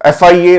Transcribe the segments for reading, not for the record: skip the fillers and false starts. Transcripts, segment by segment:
FIA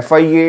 FIA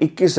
21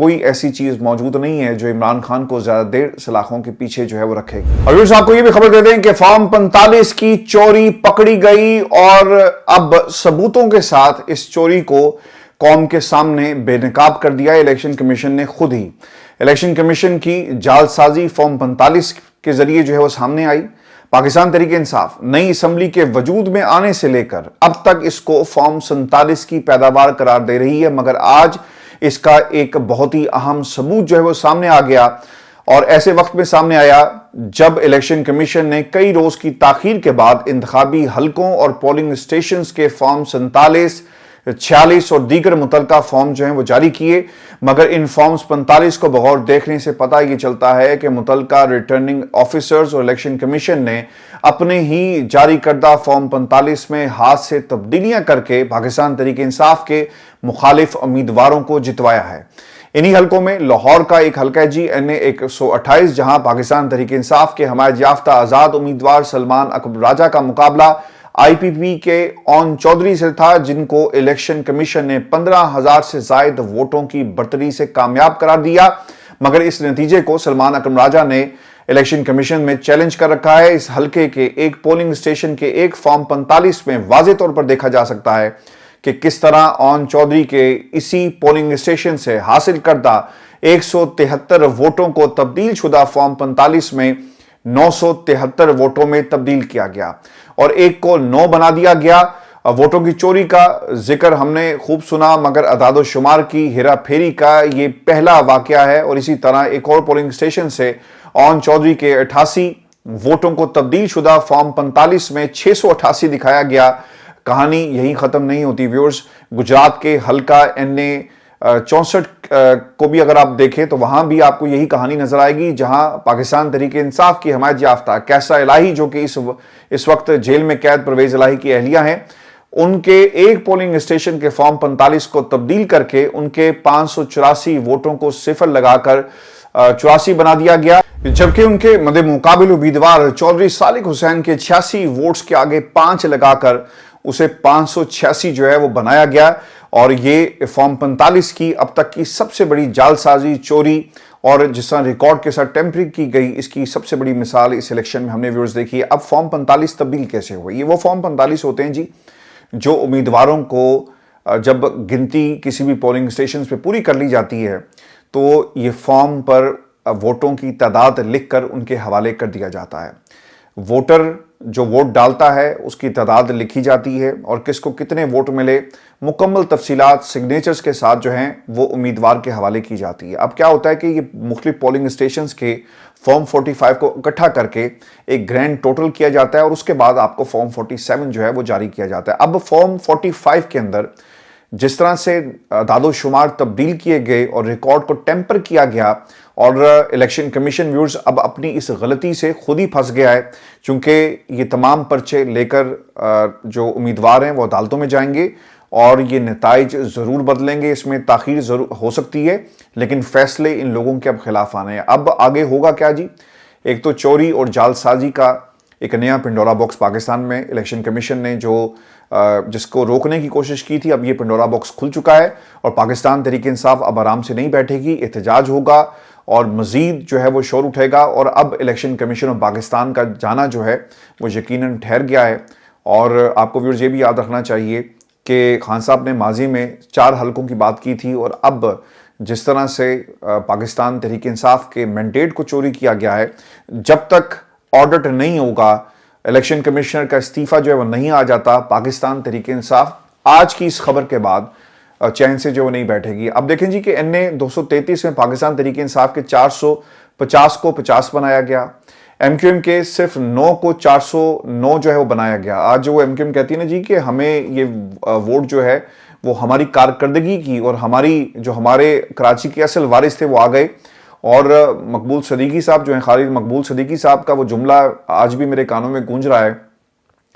کوئی ایسی چیز موجود نہیں ہے جو عمران خان کو زیادہ دیر سلاخوں کے پیچھے جو ہے وہ رکھے گی۔ اور ویورز آپ کو یہ بھی خبر دے دیں کہ فارم 45 کی چوری پکڑی گئی اور اب ثبوتوں کے ساتھ اس چوری کو قوم کے سامنے بے نقاب کر دیا الیکشن کمیشن نے خود ہی۔ الیکشن کمیشن کی جعل سازی فارم 45 کے ذریعے جو ہے وہ سامنے آئی۔ پاکستان تحریک انصاف نئی اسمبلی کے وجود میں آنے سے لے کر اب تک اس کو فارم 47 کی پیداوار قرار دے رہی ہے، مگر آج اس کا ایک بہت ہی اہم ثبوت جو ہے وہ سامنے آ گیا، اور ایسے وقت میں سامنے آیا جب الیکشن کمیشن نے کئی روز کی تاخیر کے بعد انتخابی حلقوں اور پولنگ اسٹیشنز کے فارم 47، 46 اور دیگر متعلقہ فارم جو ہیں وہ جاری کیے، مگر ان فارمز 45 کو بغور دیکھنے سے پتہ یہ چلتا ہے کہ متعلقہ ریٹرننگ آفیسرز اور الیکشن کمیشن نے اپنے ہی جاری کردہ فارم 45 میں ہاتھ سے تبدیلیاں کر کے پاکستان تحریک انصاف کے مخالف امیدواروں کو جتوایا ہے۔ انہی حلقوں میں لاہور کا ایک حلقہ ہے NA 128، جہاں پاکستان تحریک انصاف کے حمایت یافتہ آزاد امیدوار سلمان اکبر راجہ کا مقابلہ IPP کے اون چودھری سے تھا، جن کو الیکشن کمیشن نے 15,000 سے زائد ووٹوں کی برتری سے کامیاب قرار دیا، مگر اس نتیجے کو سلمان اکرم راجہ نے الیکشن کمیشن میں چیلنج کر رکھا ہے۔ اس حلقے کے ایک پولنگ اسٹیشن کے ایک فارم 45 میں واضح طور پر دیکھا جا سکتا ہے کہ کس طرح اون چودھری کے اسی پولنگ اسٹیشن سے حاصل کردہ 173 ووٹوں کو تبدیل شدہ فارم 45 میں 973 ووٹوں میں تبدیل کیا گیا اور ایک کو 9 بنا دیا گیا۔ ووٹوں کی چوری کا ذکر ہم نے خوب سنا، مگر اعداد و شمار کی ہیرا پھیری کا یہ پہلا واقعہ ہے، اور اسی طرح ایک اور پولنگ اسٹیشن سے اون چودھری کے 88 ووٹوں کو تبدیل شدہ فارم 45 میں 688 دکھایا گیا۔ کہانی یہی ختم نہیں ہوتی ویورز۔ گجرات کے حلقہ NA 64 کو بھی اگر آپ دیکھیں تو وہاں بھی آپ کو یہی کہانی نظر آئے گی، جہاں پاکستان تحریک انصاف کی حمایت یافتہ کیسا الہی، جو کہ اس وقت جیل میں قید پرویز الہی کی اہلیہ ہیں، ان کے ایک پولنگ اسٹیشن کے فارم 45 کو تبدیل کر کے ان کے 584 ووٹوں کو صفر لگا کر 84 بنا دیا گیا، جبکہ ان کے مد مقابل امیدوار چودھری صالح حسین کے 86 ووٹس کے آگے 5 لگا کر اسے 586 جو ہے وہ بنایا گیا۔ اور یہ فارم 45 کی اب تک کی سب سے بڑی جعل سازی، چوری اور جس طرح ریکارڈ کے ساتھ ٹیمپرنگ کی گئی، اس کی سب سے بڑی مثال اس الیکشن میں ہم نے ویورز دیکھی ہے۔ اب فارم 45 تبدیل کیسے ہوئی؟ یہ وہ فارم 45 ہوتے ہیں جی جو امیدواروں کو جب گنتی کسی بھی پولنگ اسٹیشنز پہ پوری کر لی جاتی ہے تو یہ فارم پر ووٹوں کی تعداد لکھ کر ان کے حوالے کر دیا جاتا ہے۔ ووٹر جو ووٹ ڈالتا ہے اس کی تعداد لکھی جاتی ہے اور کس کو کتنے ووٹ ملے، مکمل تفصیلات سگنیچرز کے ساتھ جو ہیں وہ امیدوار کے حوالے کی جاتی ہے۔ اب کیا ہوتا ہے کہ یہ مختلف پولنگ اسٹیشنز کے فارم 45 کو اکٹھا کر کے ایک گرینڈ ٹوٹل کیا جاتا ہے اور اس کے بعد آپ کو فارم 47 جو ہے وہ جاری کیا جاتا ہے۔ اب فارم 45 کے اندر جس طرح سے اعداد و شمار تبدیل کیے گئے اور ریکارڈ کو ٹیمپر کیا گیا، اور الیکشن کمیشن ویورز اب اپنی اس غلطی سے خود ہی پھنس گیا ہے، چونکہ یہ تمام پرچے لے کر جو امیدوار ہیں وہ عدالتوں میں جائیں گے اور یہ نتائج ضرور بدلیں گے، اس میں تاخیر ضرور ہو سکتی ہے، لیکن فیصلے ان لوگوں کے اب خلاف آنے ہیں۔ اب آگے ہوگا کیا جی؟ ایک تو چوری اور جعل سازی کا ایک نیا پنڈورا باکس پاکستان میں الیکشن کمیشن نے جس کو روکنے کی کوشش کی تھی، اب یہ پنڈورا باکس کھل چکا ہے اور پاکستان تحریک انصاف اب آرام سے نہیں بیٹھے گی، احتجاج ہوگا اور مزید جو ہے وہ شور اٹھے گا، اور اب الیکشن کمیشن آف پاکستان کا جانا جو ہے وہ یقیناً ٹھہر گیا ہے۔ اور آپ کو ویورز یہ بھی یاد رکھنا چاہیے کہ خان صاحب نے ماضی میں 4 حلقوں کی بات کی تھی، اور اب جس طرح سے پاکستان تحریک انصاف کے مینڈیٹ کو چوری کیا گیا ہے، جب تک آڈٹ نہیں ہوگا، الیکشن کمشنر کا استعفیٰ جو ہے وہ نہیں آ جاتا، پاکستان تحریک انصاف آج کی اس خبر کے بعد چین سے جو نہیں بیٹھے گی۔ اب دیکھیں جی کہ NA 233 میں پاکستان تحریک انصاف کے 450 کو 50 بنایا گیا، MQM کے صرف 9 کو 409 جو ہے وہ بنایا گیا۔ آج جو وہ MQM کہتی ہے نا جی کہ ہمیں یہ ووٹ جو ہے وہ ہماری کارکردگی کی اور ہمارے کراچی کے اصل وارث تھے وہ آ گئے، اور مقبول صدیقی صاحب جو ہیں، خالد مقبول صدیقی صاحب کا وہ جملہ آج بھی میرے کانوں میں گونج رہا ہے،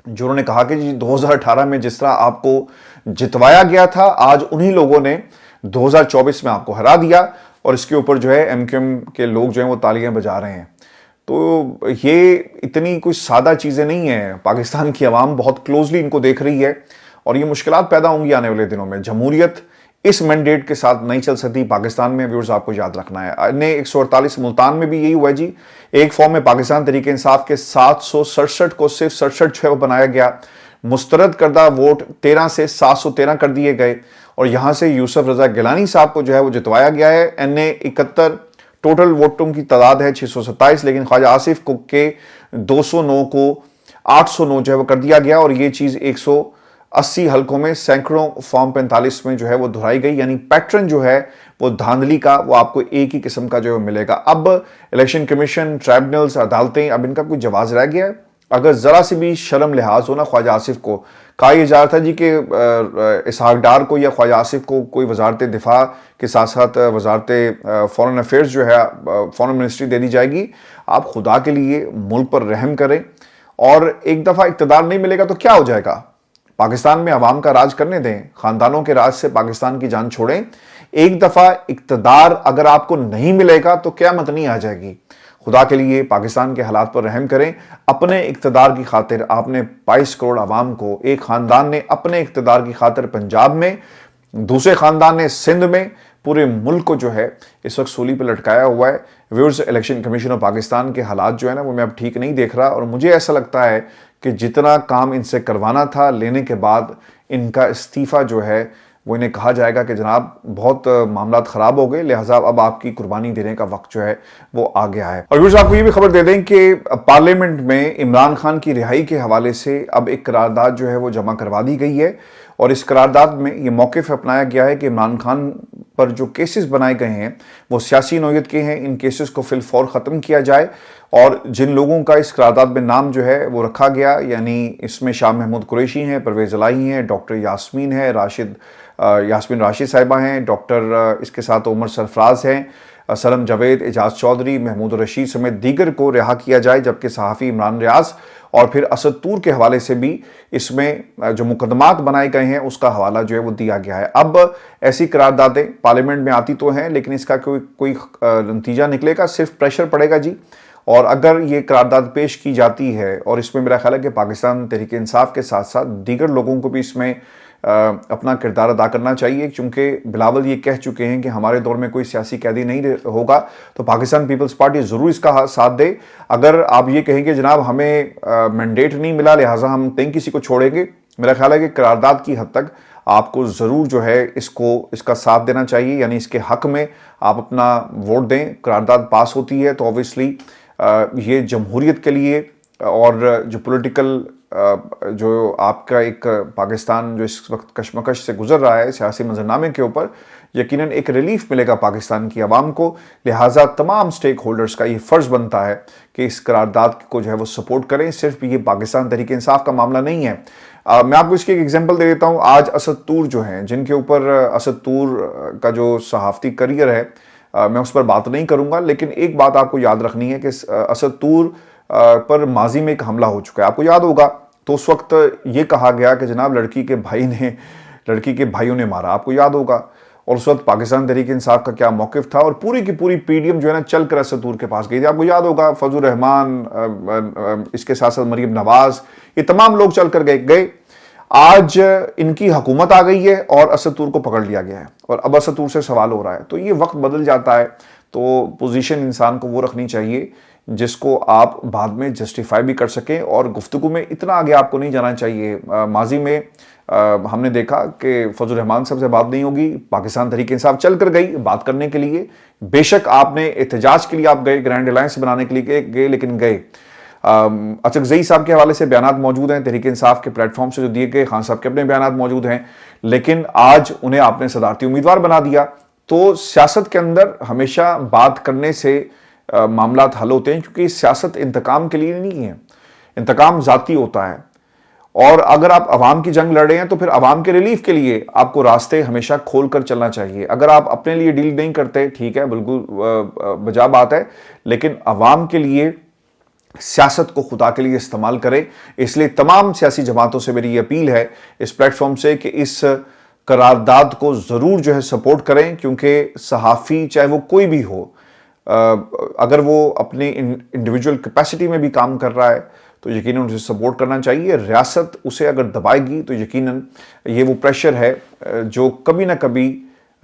جو انہوں نے کہا کہ جی 2018 میں جس طرح آپ کو جتوایا گیا تھا، آج انہی لوگوں نے 2024 میں آپ کو ہرا دیا، اور اس کے اوپر جو ہے MQM کے لوگ جو ہیں وہ تالیاں بجا رہے ہیں۔ تو یہ اتنی کوئی سادہ چیزیں نہیں ہیں، پاکستان کی عوام بہت کلوزلی ان کو دیکھ رہی ہے، اور یہ مشکلات پیدا ہوں گی آنے والے دنوں میں۔ جمہوریت اس مینڈیٹ کے ساتھ نہیں چل سکتی پاکستان میں. ویورز آپ کو یاد رکھنا ہے 148 ملتان میں بھی یہی ہوا ہے جی. ایک فارم میں پاکستان تحریک انصاف کے 767 کو صرف 67 جو ہے وہ بنایا گیا. مسترد کردہ ووٹ 13 سے 713 کر دیے گئے اور یہاں سے یوسف رضا گیلانی صاحب کو جو ہے وہ جتوایا گیا ہے. NA 71 ٹوٹل ووٹوں کی تعداد ہے 627 لیکن خواجہ آصف کو کے 209 کو 809 جو ہے وہ کر دیا گیا اور یہ چیز 180 حلقوں میں سینکڑوں فارم 45 میں جو ہے وہ دہرائی گئی. یعنی پیٹرن جو ہے وہ دھاندلی کا وہ آپ کو ایک ہی قسم کا جو ہے ملے گا. اب الیکشن کمیشن، ٹرائبونلز، عدالتیں، اب ان کا کوئی جواز رہ گیا ہے؟ اگر ذرا سی بھی شرم لحاظ ہونا خواجہ آصف کو، کہا یہ جا رہا تھا جی کہ اسحاق ڈار کو یا خواجہ آصف کو کوئی وزارت دفاع کے ساتھ ساتھ وزارت فورن افیئرز جو ہے فورن منسٹری دے دی جائے گی. آپ خدا کے لیے ملک پر رحم کریں. اور ایک دفعہ اقتدار نہیں ملے گا تو کیا ہو جائے گا؟ پاکستان میں عوام کا راج کرنے دیں، خاندانوں کے راج سے پاکستان کی جان چھوڑیں. ایک دفعہ اقتدار اگر آپ کو نہیں ملے گا تو قیامت نہیں آ جائے گی. خدا کے لیے پاکستان کے حالات پر رحم کریں. اپنے اقتدار کی خاطر آپ نے 22 کروڑ عوام کو، ایک خاندان نے اپنے اقتدار کی خاطر پنجاب میں، دوسرے خاندان نے سندھ میں، پورے ملک کو جو ہے اس وقت سولی پہ لٹکایا ہوا ہے. Viewers, election commission of Pakistan کے حالات جو ہے نا وہ میں اب ٹھیک نہیں دیکھ رہا اور مجھے ایسا لگتا ہے کہ جتنا کام ان سے کروانا تھا لینے کے بعد ان کا استعفیٰ جو ہے وہ انہیں کہا جائے گا کہ جناب بہت معاملات خراب ہو گئے، لہٰذا اب آپ کی قربانی دینے کا وقت جو ہے وہ آ گیا ہے. اور ویورز، آپ کو یہ بھی خبر دے دیں کہ پارلیمنٹ میں عمران خان کی رہائی کے حوالے سے اب ایک قرارداد جو ہے وہ جمع کروا دی گئی ہے اور اس قرارداد میں یہ موقف اپنایا گیا ہے کہ عمران خان پر جو کیسز بنائے گئے ہیں وہ سیاسی نوعیت کے ہیں. ان کیسز کو فی الفور ختم کیا جائے اور جن لوگوں کا اس قرارداد میں نام جو ہے وہ رکھا گیا، یعنی اس میں شاہ محمود قریشی ہیں، پرویز الہی ہیں، ڈاکٹر یاسمین ہے، یاسمین راشد صاحبہ ہیں، ڈاکٹر اس کے ساتھ عمر سرفراز ہیں، سلم جاوید، اعجاز چودھری، محمود رشید سمیت دیگر کو رہا کیا جائے. جبکہ صحافی عمران ریاض اور پھر اسد طور کے حوالے سے بھی اس میں جو مقدمات بنائے گئے ہیں اس کا حوالہ جو ہے وہ دیا گیا ہے. اب ایسی قراردادیں پارلیمنٹ میں آتی تو ہیں لیکن اس کا کوئی نتیجہ نکلے گا؟ صرف پریشر پڑے گا جی. اور اگر یہ قرارداد پیش کی جاتی ہے اور اس میں میرا خیال ہے کہ پاکستان تحریک انصاف کے ساتھ ساتھ دیگر لوگوں کو بھی اس میں اپنا کردار ادا کرنا چاہیے، کیونکہ بلاول یہ کہہ چکے ہیں کہ ہمارے دور میں کوئی سیاسی قیدی نہیں ہوگا، تو پاکستان پیپلز پارٹی ضرور اس کا ساتھ دے. اگر آپ یہ کہیں کہ جناب ہمیں مینڈیٹ نہیں ملا لہٰذا ہم نہیں کسی کو چھوڑیں گے، میرا خیال ہے کہ قرارداد کی حد تک آپ کو ضرور جو ہے اس کا ساتھ دینا چاہیے، یعنی اس کے حق میں آپ اپنا ووٹ دیں. قرارداد پاس ہوتی ہے تو اوبویسلی یہ جمہوریت کے لیے اور جو پولیٹیکل جو آپ کا ایک پاکستان جو اس وقت کشمکش سے گزر رہا ہے سیاسی منظرنامے کے اوپر، یقیناً ایک ریلیف ملے گا پاکستان کی عوام کو. لہٰذا تمام سٹیک ہولڈرز کا یہ فرض بنتا ہے کہ اس قرارداد کو جو ہے وہ سپورٹ کریں. صرف یہ پاکستان تحریک انصاف کا معاملہ نہیں ہے. میں آپ کو اس کی ایک ایگزامپل دے دیتا ہوں. آج اسد طور جو ہیں، جن کے اوپر اسد طور کا جو صحافتی کریئر ہے میں اس پر بات نہیں کروں گا، لیکن ایک بات آپ کو یاد رکھنی ہے کہ اسد طور پر ماضی میں ایک حملہ ہو چکا ہے. آپ کو یاد ہوگا تو اس وقت یہ کہا گیا کہ جناب لڑکی کے بھائیوں نے مارا. آپ کو یاد ہوگا. اور اس وقت پاکستان تحریک انصاف کا کیا موقف تھا اور پوری کی پوری پی ڈی ایم جو ہے نا چل کر اسد طور کے پاس گئی تھی. آپ کو یاد ہوگا فضل الرحمان، اس کے ساتھ ساتھ مریم نواز، یہ تمام لوگ چل کر گئے. آج ان کی حکومت آ گئی ہے اور اسد طور کو پکڑ لیا گیا ہے اور اب اسد طور سے سوال ہو رہا ہے. تو یہ وقت بدل جاتا ہے. تو پوزیشن انسان کو وہ رکھنی چاہیے جس کو آپ بعد میں جسٹیفائی بھی کر سکیں اور گفتگو میں اتنا آگے آپ کو نہیں جانا چاہیے. ماضی میں ہم نے دیکھا کہ فضل الرحمان صاحب سے بات نہیں ہوگی، پاکستان تحریک انصاف چل کر گئی بات کرنے کے لیے. بے شک آپ نے احتجاج کے لیے آپ گئے، گرینڈ الائنس بنانے کے لیے گئے، لیکن گئے. اچکزئی صاحب کے حوالے سے بیانات موجود ہیں تحریک انصاف کے پلیٹ فارم سے جو دیے گئے، خان صاحب کے اپنے بیانات موجود ہیں، لیکن آج انہیں آپ نے صدارتی امیدوار بنا دیا. تو سیاست کے اندر ہمیشہ بات کرنے سے معاملات حل ہوتے ہیں، کیونکہ سیاست انتقام کے لیے نہیں ہے، انتقام ذاتی ہوتا ہے. اور اگر آپ عوام کی جنگ لڑ رہے ہیں تو پھر عوام کے ریلیف کے لیے آپ کو راستے ہمیشہ کھول کر چلنا چاہیے. اگر آپ اپنے لیے ڈیل نہیں کرتے ٹھیک ہے، بالکل بجا بات ہے، لیکن عوام کے لیے سیاست کو خدا کے لیے استعمال کریں. اس لیے تمام سیاسی جماعتوں سے میری یہ اپیل ہے اس پلیٹ فارم سے کہ اس قرارداد کو ضرور جو ہے سپورٹ کریں، کیونکہ صحافی چاہے وہ کوئی بھی ہو، اگر وہ اپنی انڈیویجول کیپیسٹی میں بھی کام کر رہا ہے تو یقیناً اسے سپورٹ کرنا چاہیے. ریاست اسے اگر دبائے گی تو یقیناً یہ وہ پریشر ہے جو کبھی نہ کبھی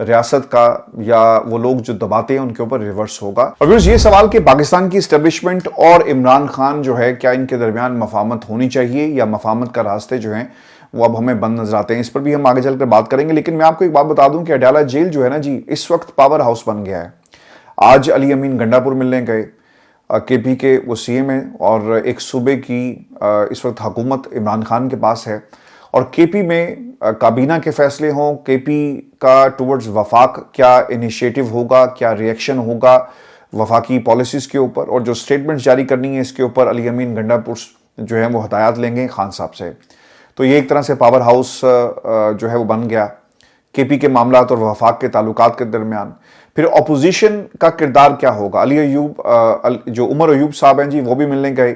ریاست کا یا وہ لوگ جو دباتے ہیں ان کے اوپر ریورس ہوگا. اور ویورز یہ سوال کہ پاکستان کی اسٹیبلشمنٹ اور عمران خان جو ہے کیا ان کے درمیان مفاہمت ہونی چاہیے یا مفاہمت کا راستے جو ہیں وہ اب ہمیں بند نظر آتے ہیں، اس پر بھی ہم آگے چل کر بات کریں گے. لیکن میں آپ کو ایک بات بتا دوں کہ اڈیالہ جیل جو ہے نا جی اس وقت پاور ہاؤس بن گیا ہے. آج علی امین گنڈا پور ملنے گئے، کے پی کے وہ سی ایم ہیں اور ایک صوبے کی اس وقت حکومت عمران خان کے پاس ہے، اور کے پی میں کابینہ کے فیصلے ہوں، کے پی کا ٹورڈز وفاق کیا انیشیٹو ہوگا، کیا ری ایکشن ہوگا وفاقی پالیسیز کے اوپر، اور جو سٹیٹمنٹس جاری کرنی ہے اس کے اوپر علی امین گنڈا پور جو ہے وہ ہدایات لیں گے خان صاحب سے. تو یہ ایک طرح سے پاور ہاؤس جو ہے وہ بن گیا کے پی کے معاملات اور وفاق کے تعلقات کے درمیان. پھر اپوزیشن کا کردار کیا ہوگا؟ علی ایوب جو عمر ایوب صاحب ہیں جی وہ بھی ملنے گئے،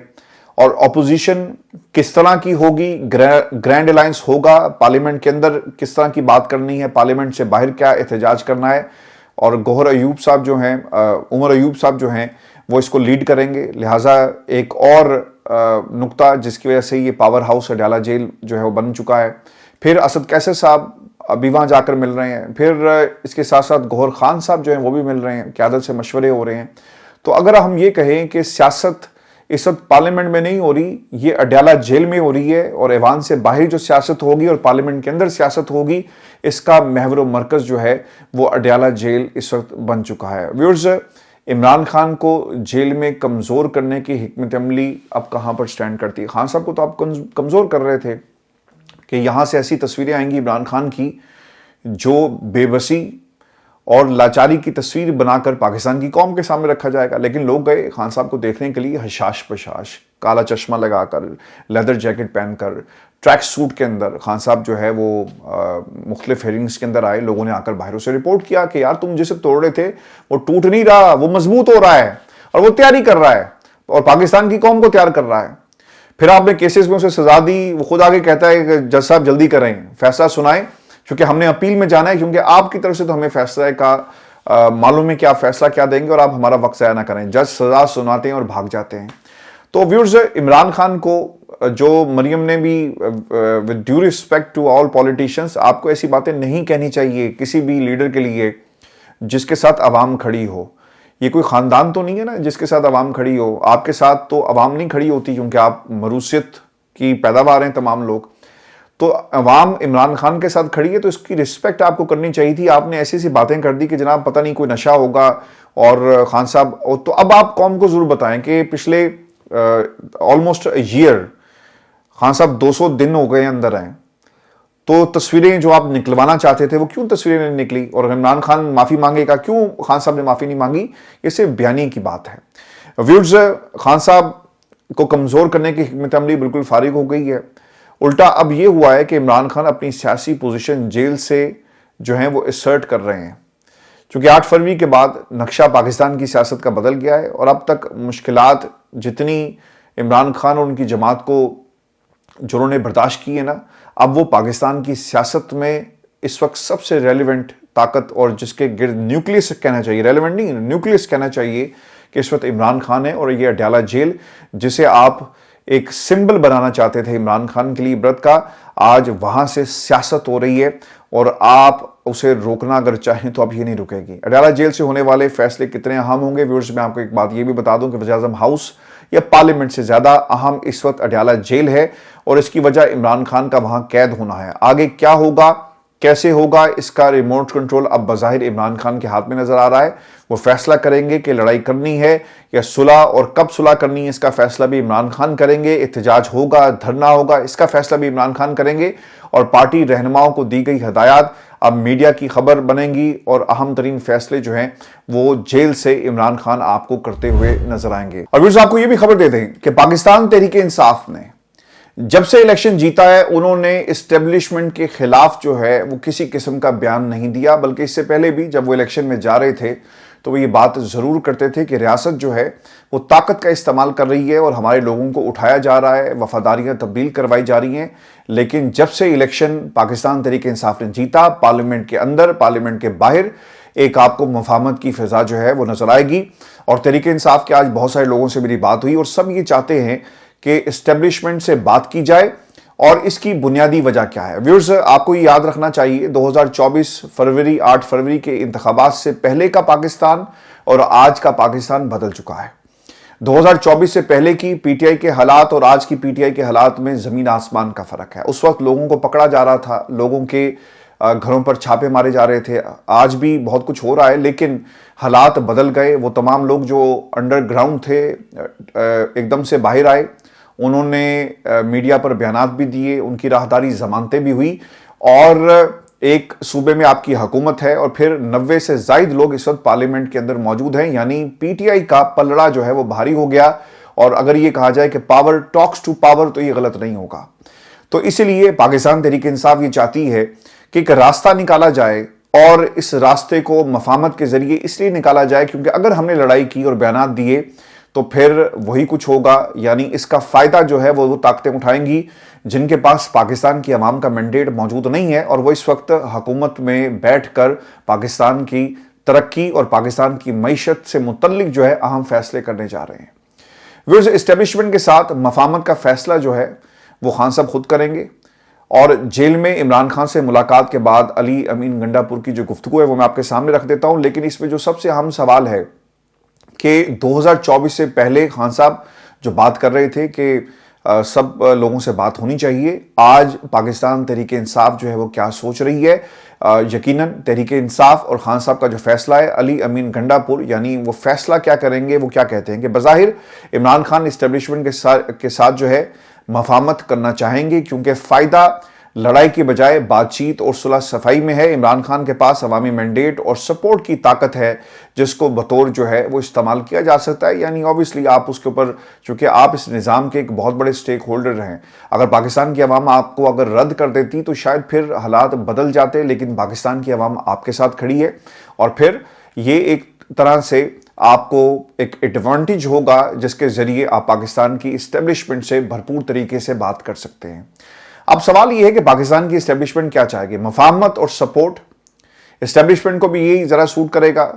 اور اپوزیشن کس طرح کی ہوگی، گرینڈ الائنس ہوگا، پارلیمنٹ کے اندر کس طرح کی بات کرنی ہے، پارلیمنٹ سے باہر کیا احتجاج کرنا ہے، اور گوہر ایوب صاحب جو ہیں عمر ایوب صاحب جو ہیں وہ اس کو لیڈ کریں گے. لہٰذا ایک اور نقطہ جس کی وجہ سے یہ پاور ہاؤس اڈیالہ جیل جو ہے وہ بن چکا ہے. پھر اسد کیسر صاحب ابھی وہاں جا کر مل رہے ہیں، پھر اس کے ساتھ ساتھ گوہر خان صاحب جو ہیں وہ بھی مل رہے ہیں، قیادت سے مشورے ہو رہے ہیں. تو اگر ہم یہ کہیں کہ سیاست اس وقت پارلیمنٹ میں نہیں ہو رہی، یہ اڈیالہ جیل میں ہو رہی ہے، اور ایوان سے باہر جو سیاست ہوگی اور پارلیمنٹ کے اندر سیاست ہوگی، اس کا محور و مرکز جو ہے وہ اڈیالہ جیل اس وقت بن چکا ہے. ویورز عمران خان کو جیل میں کمزور کرنے کی حکمت عملی اب کہاں پر سٹینڈ کرتی ہے؟ خان صاحب کو تو آپ کمزور کر رہے تھے کہ یہاں سے ایسی تصویریں آئیں گی عمران خان کی جو بے بسی اور لاچاری کی تصویر بنا کر پاکستان کی قوم کے سامنے رکھا جائے گا. لیکن لوگ گئے خان صاحب کو دیکھنے کے لیے حشاش پشاش، کالا چشمہ لگا کر، لیدر جیکٹ پہن کر، ٹریک سوٹ کے اندر خان صاحب جو ہے وہ مختلف ہیئرنگز کے اندر آئے. لوگوں نے آ کر باہروں سے رپورٹ کیا کہ یار تم جسے توڑ رہے تھے وہ ٹوٹ نہیں رہا، وہ مضبوط ہو رہا ہے اور وہ تیاری کر رہا ہے اور پاکستان کی قوم کو تیار کر رہا ہے. پھر آپ نے کیسز میں اسے سزا دی، وہ خود آگے کہتا ہے کہ جج صاحب جلدی کریں، فیصلہ سنائیں، چونکہ ہم نے اپیل میں جانا ہے، کیونکہ آپ کی طرف سے تو ہمیں فیصلہ کا معلوم ہے کہ آپ فیصلہ کیا دیں گے اور آپ ہمارا وقت ضائع نہ کریں. جج سزا سناتے ہیں اور بھاگ جاتے ہیں. تو ویورز عمران خان کو جو مریم نے بھی with due respect to all politicians، آپ کو ایسی باتیں نہیں کہنی چاہیے کسی بھی لیڈر کے لیے جس کے ساتھ عوام کھڑی ہو. یہ کوئی خاندان تو نہیں ہے نا جس کے ساتھ عوام کھڑی ہو. آپ کے ساتھ تو عوام نہیں کھڑی ہوتی کیونکہ آپ مروثیت کی پیداوار ہیں تمام لوگ. تو عوام عمران خان کے ساتھ کھڑی ہے تو اس کی رسپیکٹ آپ کو کرنی چاہیے تھی. آپ نے ایسی سی باتیں کر دی کہ جناب پتہ نہیں کوئی نشہ ہوگا. اور خان صاحب تو اب آپ قوم کو ضرور بتائیں کہ پچھلے آلموسٹ ایئر خان صاحب 200 دن ہو گئے اندر ہیں، تو تصویریں جو آپ نکلوانا چاہتے تھے وہ کیوں تصویریں نہیں نکلی؟ اور عمران خان معافی مانگے گا، کیوں خان صاحب نے معافی نہیں مانگی؟ یہ صرف بیانی کی بات ہے. ویورز خان صاحب کو کمزور کرنے کی حکمت عملی بالکل فارغ ہو گئی ہے. الٹا اب یہ ہوا ہے کہ عمران خان اپنی سیاسی پوزیشن جیل سے جو ہیں وہ اسرٹ کر رہے ہیں، چونکہ 8 فروری کے بعد نقشہ پاکستان کی سیاست کا بدل گیا ہے. اور اب تک مشکلات جتنی عمران خان اور ان کی جماعت کو جو انہوں نے برداشت کی ہے نا، اب وہ پاکستان کی سیاست میں اس وقت سب سے ریلیونٹ طاقت اور جس کے گرد نیوکلیس کہنا چاہیے، ریلیونٹ نہیں نیوکلیس کہنا چاہیے، کہ اس وقت عمران خان ہے. اور یہ اڈیالہ جیل جسے آپ ایک سمبل بنانا چاہتے تھے عمران خان کے لیے عبرت کا، آج وہاں سے سیاست ہو رہی ہے اور آپ اسے روکنا اگر چاہیں تو اب یہ نہیں رکے گی. اڈیالہ جیل سے ہونے والے فیصلے کتنے اہم ہوں گے؟ ویورز میں آپ کو ایک بات یہ بھی بتا دوں کہ وزیر اعظم ہاؤس یا پارلیمنٹ سے زیادہ اہم اس وقت اڈیالہ جیل ہے، اور اس کی وجہ عمران خان کا وہاں قید ہونا ہے. آگے کیا ہوگا، کیسے ہوگا، اس کا ریموٹ کنٹرول اب بظاہر عمران خان کے ہاتھ میں نظر آ رہا ہے. وہ فیصلہ کریں گے کہ لڑائی کرنی ہے یا صلح، اور کب صلح کرنی ہے اس کا فیصلہ بھی عمران خان کریں گے. احتجاج ہوگا، دھرنا ہوگا، اس کا فیصلہ بھی عمران خان کریں گے. اور پارٹی رہنماؤں کو دی گئی ہدایات اب میڈیا کی خبر بنیں گی، اور اہم ترین فیصلے جو ہیں وہ جیل سے عمران خان آپ کو کرتے ہوئے نظر آئیں گے. اور ویورز آپ کو یہ بھی خبر دے دیں کہ پاکستان تحریک انصاف نے جب سے الیکشن جیتا ہے انہوں نے اسٹیبلشمنٹ کے خلاف جو ہے وہ کسی قسم کا بیان نہیں دیا، بلکہ اس سے پہلے بھی جب وہ الیکشن میں جا رہے تھے تو وہ یہ بات ضرور کرتے تھے کہ ریاست جو ہے وہ طاقت کا استعمال کر رہی ہے اور ہمارے لوگوں کو اٹھایا جا رہا ہے، وفاداریاں تبدیل کروائی جا رہی ہیں. لیکن جب سے الیکشن پاکستان تحریک انصاف نے جیتا، پارلیمنٹ کے اندر، پارلیمنٹ کے باہر ایک آپ کو مفاہمت کی فضا جو ہے وہ نظر آئے گی. اور تحریک انصاف کے آج بہت سارے لوگوں سے میری بات ہوئی اور سب یہ چاہتے ہیں کہ اسٹیبلشمنٹ سے بات کی جائے اور اس کی بنیادی وجہ کیا ہے؟ ویورز، آپ کو یہ یاد رکھنا چاہیے 2024 فروری 8 فروری کے انتخابات سے پہلے کا پاکستان اور آج کا پاکستان بدل چکا ہے۔ 2024 سے پہلے کی پی ٹی آئی کے حالات اور آج کی پی ٹی آئی کے حالات میں زمین آسمان کا فرق ہے۔ اس وقت لوگوں کو پکڑا جا رہا تھا، لوگوں کے گھروں پر چھاپے مارے جا رہے تھے، آج بھی بہت کچھ ہو رہا ہے، لیکن حالات بدل گئے۔ وہ تمام لوگ جو انڈر گراؤنڈ تھے ایک دم سے باہر آئے، انہوں نے میڈیا پر بیانات بھی دیے، ان کی راہداری ضمانتیں بھی ہوئی، اور ایک صوبے میں آپ کی حکومت ہے، اور پھر 90 سے زائد لوگ اس وقت پارلیمنٹ کے اندر موجود ہیں، یعنی پی ٹی آئی کا پلڑا جو ہے وہ بھاری ہو گیا۔ اور اگر یہ کہا جائے کہ پاور ٹاکس ٹو پاور، تو یہ غلط نہیں ہوگا۔ تو اسی لیے پاکستان تحریک انصاف یہ چاہتی ہے کہ ایک راستہ نکالا جائے، اور اس راستے کو مفاہمت کے ذریعے اس لیے نکالا جائے کیونکہ اگر ہم نے لڑائی کی اور بیانات دیے تو پھر وہی کچھ ہوگا، یعنی اس کا فائدہ جو ہے وہ طاقتیں اٹھائیں گی جن کے پاس پاکستان کی عوام کا مینڈیٹ موجود نہیں ہے، اور وہ اس وقت حکومت میں بیٹھ کر پاکستان کی ترقی اور پاکستان کی معیشت سے متعلق جو ہے اہم فیصلے کرنے جا رہے ہیں۔ ویورز، اسٹیبلشمنٹ کے ساتھ مفاہمت کا فیصلہ جو ہے وہ خان صاحب خود کریں گے، اور جیل میں عمران خان سے ملاقات کے بعد علی امین گنڈا پور کی جو گفتگو ہے وہ میں آپ کے سامنے رکھ دیتا ہوں، لیکن اس میں جو سب سے اہم سوال ہے کہ 2024 سے پہلے خان صاحب جو بات کر رہے تھے کہ سب لوگوں سے بات ہونی چاہیے، آج پاکستان تحریک انصاف جو ہے وہ کیا سوچ رہی ہے؟ یقیناً تحریک انصاف اور خان صاحب کا جو فیصلہ ہے، علی امین گنڈا پور، یعنی وہ فیصلہ کیا کریں گے، وہ کیا کہتے ہیں کہ بظاہر عمران خان اسٹیبلشمنٹ کے ساتھ جو ہے مفاہمت کرنا چاہیں گے، کیونکہ فائدہ لڑائی کے بجائے بات چیت اور صلح صفائی میں ہے۔ عمران خان کے پاس عوامی مینڈیٹ اور سپورٹ کی طاقت ہے جس کو بطور جو ہے وہ استعمال کیا جا سکتا ہے، یعنی اوبیسلی آپ اس کے اوپر، چونکہ آپ اس نظام کے ایک بہت بڑے سٹیک ہولڈر ہیں، اگر پاکستان کی عوام آپ کو اگر رد کر دیتی تو شاید پھر حالات بدل جاتے، لیکن پاکستان کی عوام آپ کے ساتھ کھڑی ہے، اور پھر یہ ایک طرح سے آپ کو ایک ایڈوانٹیج ہوگا جس کے ذریعے آپ پاکستان کی اسٹیبلشمنٹ سے بھرپور طریقے سے بات کر سکتے ہیں۔ اب سوال یہ ہے کہ پاکستان کی اسٹیبلشمنٹ کیا چاہے گی؟ مفاہمت اور سپورٹ؟ اسٹیبلشمنٹ کو بھی یہی ذرا سوٹ کرے گا؟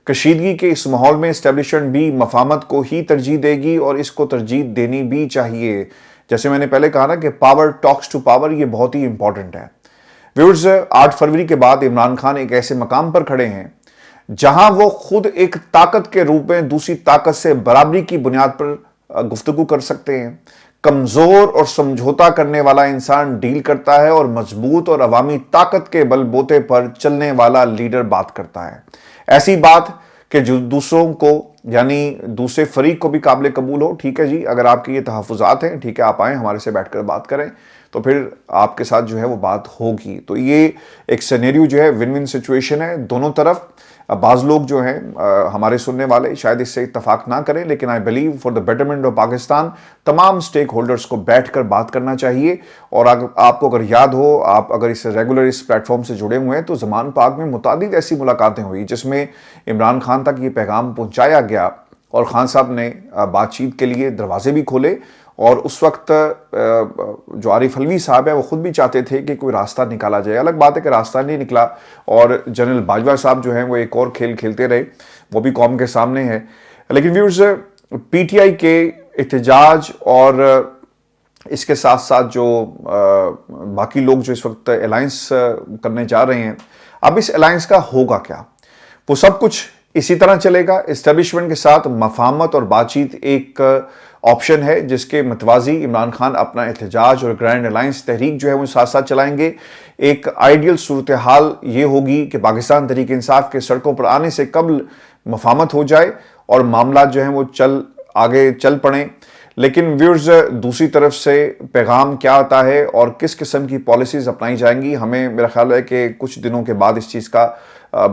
کشیدگی کے اس ماحول میں اسٹیبلشمنٹ بھی مفاہمت کو ہی ترجیح دے گی، اور اس کو ترجیح دینی بھی چاہیے۔ جیسے میں نے پہلے کہا نا کہ پاور ٹاکس ٹو پاور، یہ بہت ہی امپورٹنٹ ہے۔ ویورز، 8 فروری کے بعد عمران خان ایک ایسے مقام پر کھڑے ہیں جہاں وہ خود ایک طاقت کے روپ میں دوسری طاقت سے برابری کی بنیاد پر گفتگو کر سکتے ہیں۔ کمزور اور سمجھوتا کرنے والا انسان ڈیل کرتا ہے، اور مضبوط اور عوامی طاقت کے بل بوتے پر چلنے والا لیڈر بات کرتا ہے۔ ایسی بات کہ جو دوسروں کو، یعنی دوسرے فریق کو بھی قابل قبول ہو۔ ٹھیک ہے جی، اگر آپ کے یہ تحفظات ہیں، ٹھیک ہے، آپ آئیں ہمارے سے بیٹھ کر بات کریں، تو پھر آپ کے ساتھ جو ہے وہ بات ہوگی۔ تو یہ ایک سینیریو جو ہے ون ون سچویشن ہے دونوں طرف۔ بعض لوگ جو ہیں ہمارے سننے والے شاید اس سے اتفاق نہ کریں، لیکن I believe for the betterment of Pakistan تمام سٹیک ہولڈرز کو بیٹھ کر بات کرنا چاہیے۔ اور آپ کو اگر یاد ہو، آپ اگر اس ریگولر اس پلیٹ فارم سے جڑے ہوئے ہیں، تو زمان پاک میں متعدد ایسی ملاقاتیں ہوئی جس میں عمران خان تک یہ پیغام پہنچایا گیا، اور خان صاحب نے بات چیت کے لیے دروازے بھی کھولے، اور اس وقت جو عارف علوی صاحب ہے وہ خود بھی چاہتے تھے کہ کوئی راستہ نکالا جائے۔ الگ بات ہے کہ راستہ نہیں نکلا، اور جنرل باجوہ صاحب جو ہیں وہ ایک اور کھیل کھیلتے رہے، وہ بھی قوم کے سامنے ہے۔ لیکن ویورز، پی ٹی آئی کے احتجاج اور اس کے ساتھ ساتھ جو باقی لوگ جو اس وقت الائنس کرنے جا رہے ہیں، اب اس الائنس کا ہوگا کیا؟ وہ سب کچھ اسی طرح چلے گا۔ اسٹیبلشمنٹ کے ساتھ مفاہمت اور بات چیت ایک آپشن ہے جس کے متوازی عمران خان اپنا احتجاج اور گرینڈ الائنس تحریک جو ہے وہ ساتھ ساتھ چلائیں گے۔ ایک آئیڈیل صورتحال یہ ہوگی کہ پاکستان تحریک انصاف کے سڑکوں پر آنے سے قبل مفاہمت ہو جائے اور معاملات جو ہیں وہ آگے چل پڑیں۔ لیکن ویورز، دوسری طرف سے پیغام کیا آتا ہے اور کس قسم کی پالیسیز اپنائی جائیں گی، ہمیں میرا خیال ہے کہ کچھ دنوں کے بعد اس چیز کا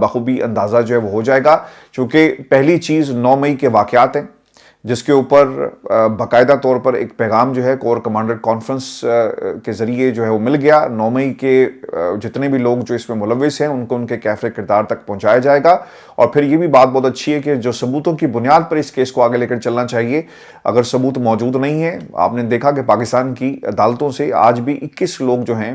بخوبی اندازہ جو ہے وہ ہو جائے گا، چونکہ پہلی چیز 9 مئی کے واقعات ہیں جس کے اوپر باقاعدہ طور پر ایک پیغام جو ہے کور کمانڈر کانفرنس کے ذریعے جو ہے وہ مل گیا۔ 9 مئی کے جتنے بھی لوگ جو اس میں ملوث ہیں ان کو ان کے کیفر کردار تک پہنچایا جائے گا، اور پھر یہ بھی بات بہت اچھی ہے کہ جو ثبوتوں کی بنیاد پر اس کیس کو آگے لے کر چلنا چاہیے۔ اگر ثبوت موجود نہیں ہے، آپ نے دیکھا کہ پاکستان کی عدالتوں سے آج بھی 21 لوگ جو ہیں